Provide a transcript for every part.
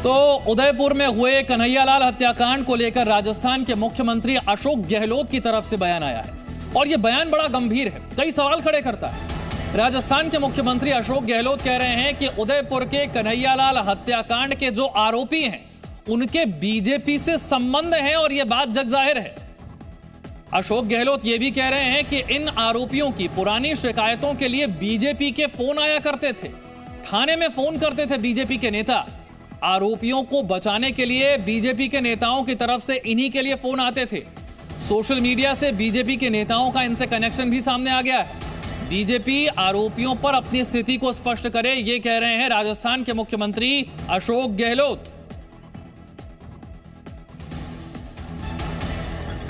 तो उदयपुर में हुए कन्हैयालाल हत्याकांड को लेकर राजस्थान के मुख्यमंत्री अशोक गहलोत की तरफ से बयान आया है और यह बयान बड़ा गंभीर है, कई सवाल खड़े करता है। राजस्थान के मुख्यमंत्री अशोक गहलोत कह रहे हैं कि उदयपुर के कन्हैयालाल हत्याकांड के जो आरोपी हैं उनके बीजेपी से संबंध हैं और यह बात जग जाहिर है। अशोक गहलोत यह भी कह रहे हैं कि इन आरोपियों की पुरानी शिकायतों के लिए बीजेपी के फोन आया करते थे, थाने में फोन करते थे बीजेपी के नेता। आरोपियों को बचाने के लिए बीजेपी के नेताओं की तरफ से इन्हीं के लिए फोन आते थे। सोशल मीडिया से बीजेपी के नेताओं का इनसे कनेक्शन भी सामने आ गया है। बीजेपी आरोपियों पर अपनी स्थिति को स्पष्ट करे, ये कह रहे हैं राजस्थान के मुख्यमंत्री अशोक गहलोत।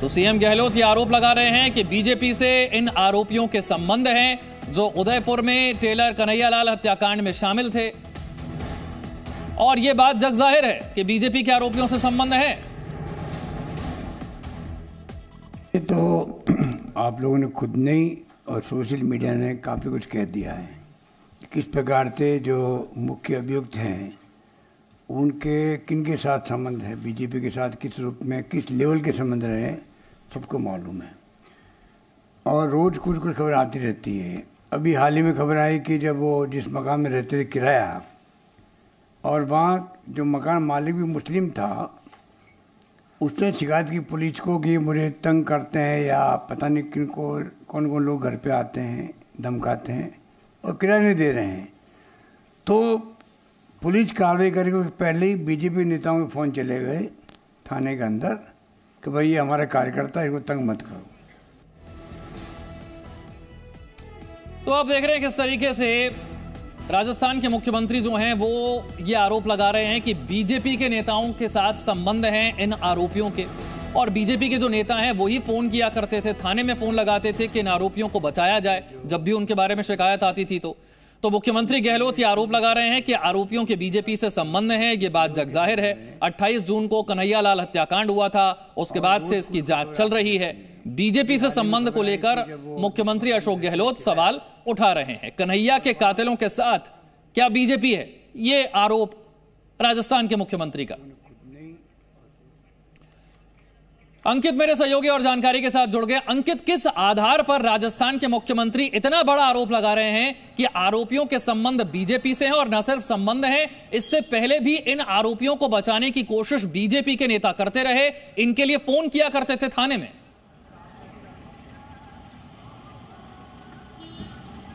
तो सीएम गहलोत ये आरोप लगा रहे हैं कि बीजेपी से इन आरोपियों के संबंध हैं जो उदयपुर में टेलर कन्हैयालाल हत्याकांड में शामिल थे और यह बात जग जाहिर है कि बीजेपी के आरोपियों से संबंध है। तो आप लोगों ने खुद ने और सोशल मीडिया ने काफी कुछ कह दिया है। किस प्रकार से जो मुख्य अभियुक्त हैं उनके किनके साथ संबंध है, बीजेपी के साथ किस रूप में किस लेवल के संबंध रहे सबको मालूम है और रोज कुछ कुछ खबर आती रहती है। अभी हाल ही में खबर आई कि जब वो जिस मकान में रहते थे किराया और वहाँ जो मकान मालिक भी मुस्लिम था उसने शिकायत की पुलिस को कि मुझे तंग करते हैं या पता नहीं किनको कौन कौन लोग घर पे आते हैं धमकाते हैं और किराया नहीं दे रहे हैं। तो पुलिस कार्रवाई करके पहले ही बीजेपी नेताओं के फ़ोन चले गए थाने के अंदर कि भाई ये हमारा कार्यकर्ता है, इसको तंग मत करो। तो आप देख रहे हैं किस तरीके से राजस्थान के मुख्यमंत्री जो हैं वो ये आरोप लगा रहे हैं कि बीजेपी के नेताओं के साथ संबंध हैं इन आरोपियों के और बीजेपी के जो नेता हैं वही फोन किया करते थे, थाने में फोन लगाते थे कि इन आरोपियों को बचाया जाए जब भी उनके बारे में शिकायत आती थी। तो मुख्यमंत्री गहलोत ये आरोप लगा रहे हैं कि आरोपियों के बीजेपी से संबंध है, ये बात जग जाहिर है। 28 जून को कन्हैयालाल हत्याकांड हुआ था, उसके बाद से इसकी जांच चल रही है। बीजेपी से संबंध को लेकर मुख्यमंत्री अशोक गहलोत सवाल उठा रहे हैं। कन्हैया के कातिलों के साथ क्या बीजेपी है, ये आरोप राजस्थान के मुख्यमंत्री का। अंकित मेरे सहयोगी और जानकारी के साथ जुड़ गए। अंकित, किस आधार पर राजस्थान के मुख्यमंत्री इतना बड़ा आरोप लगा रहे हैं कि आरोपियों के संबंध बीजेपी से हैं और न सिर्फ संबंध हैं, इससे पहले भी इन आरोपियों को बचाने की कोशिश बीजेपी के नेता करते रहे, इनके लिए फोन किया करते थे थाने में?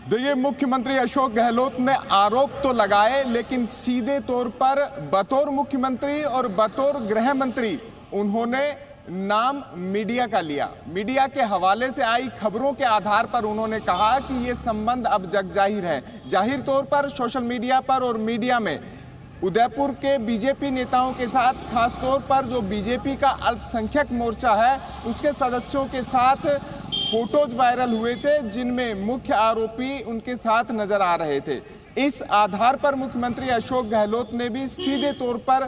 देखिए, मुख्यमंत्री अशोक गहलोत ने आरोप तो लगाए लेकिन सीधे तौर पर बतौर मुख्यमंत्री और बतौर गृह मंत्री उन्होंने नाम मीडिया का लिया। मीडिया के हवाले से आई खबरों के आधार पर उन्होंने कहा कि ये संबंध अब जग जाहिर है। जाहिर तौर पर सोशल मीडिया पर और मीडिया में उदयपुर के बीजेपी नेताओं के साथ, खासतौर पर जो बीजेपी का अल्पसंख्यक मोर्चा है उसके सदस्यों के साथ फोटोज वायरल हुए थे जिनमें मुख्य आरोपी उनके साथ नजर आ रहे थे। इस आधार पर मुख्यमंत्री अशोक गहलोत ने भी सीधे तौर पर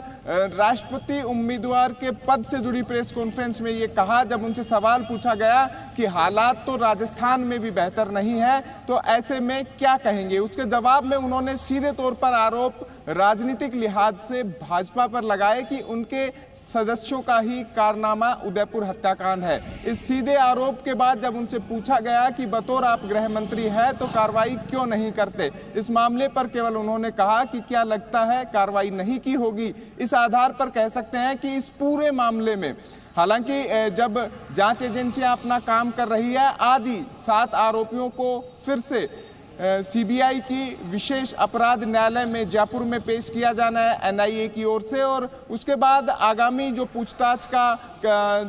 राष्ट्रपति उम्मीदवार के पद से जुड़ी प्रेस कॉन्फ्रेंस में ये कहा, जब उनसे सवाल पूछा गया कि हालात तो राजस्थान में भी बेहतर नहीं है तो ऐसे में क्या कहेंगे, उसके जवाब में उन्होंने सीधे तौर पर आरोप राजनीतिक लिहाज से भाजपा पर लगाए कि उनके सदस्यों का ही कारनामा उदयपुर हत्याकांड है। इस सीधे आरोप के बाद जब उनसे पूछा गया कि बतौर आप गृह मंत्री हैं तो कार्रवाई क्यों नहीं करते, इस मामले पर केवल उन्होंने कहा कि क्या लगता है कार्रवाई नहीं की होगी। इस आधार पर कह सकते हैं कि इस पूरे मामले में, हालांकि जब जांच एजेंसियां अपना काम कर रही है, आज ही 7 आरोपियों को फिर से सीबीआई की विशेष अपराध न्यायालय में जयपुर में पेश किया जाना है एनआईए की ओर से और उसके बाद आगामी जो पूछताछ का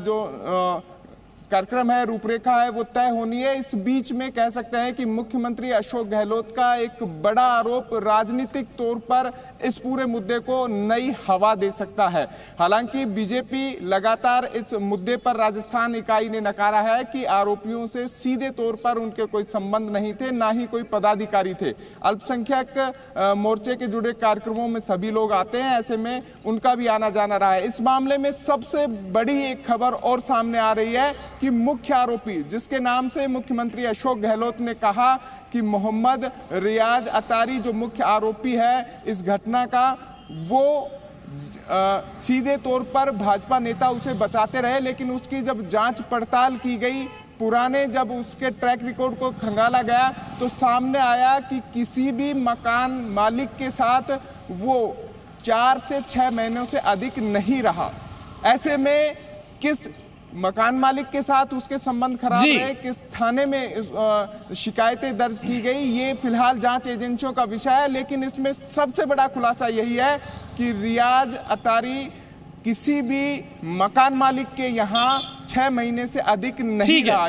जो कार्यक्रम है, रूपरेखा है, वो तय होनी है। इस बीच में कह सकते हैं कि मुख्यमंत्री अशोक गहलोत का एक बड़ा आरोप राजनीतिक तौर पर इस पूरे मुद्दे को नई हवा दे सकता है। हालांकि बीजेपी लगातार इस मुद्दे पर राजस्थान इकाई ने नकारा है कि आरोपियों से सीधे तौर पर उनके कोई संबंध नहीं थे, ना ही कोई पदाधिकारी थे। अल्पसंख्यक मोर्चे के जुड़े कार्यक्रमों में सभी लोग आते हैं, ऐसे में उनका भी आना जाना रहा है। इस मामले में सबसे बड़ी एक खबर और सामने आ रही है कि मुख्य आरोपी, जिसके नाम से मुख्यमंत्री अशोक गहलोत ने कहा कि मोहम्मद रियाज अतारी जो मुख्य आरोपी है इस घटना का, वो सीधे तौर पर भाजपा नेता उसे बचाते रहे, लेकिन उसकी जब जांच पड़ताल की गई, पुराने जब उसके ट्रैक रिकॉर्ड को खंगाला गया, तो सामने आया कि किसी भी मकान मालिक के साथ वो 4 से 6 महीनों से अधिक नहीं रहा। ऐसे में किस मकान मालिक के साथ उसके संबंध खराब रहे, किस थाने में शिकायतें दर्ज की गई, ये फिलहाल जांच एजेंसियों का विषय है। लेकिन इसमें सबसे बड़ा खुलासा यही है कि रियाज अतारी किसी भी मकान मालिक के यहाँ 6 महीने से अधिक नहीं रहा।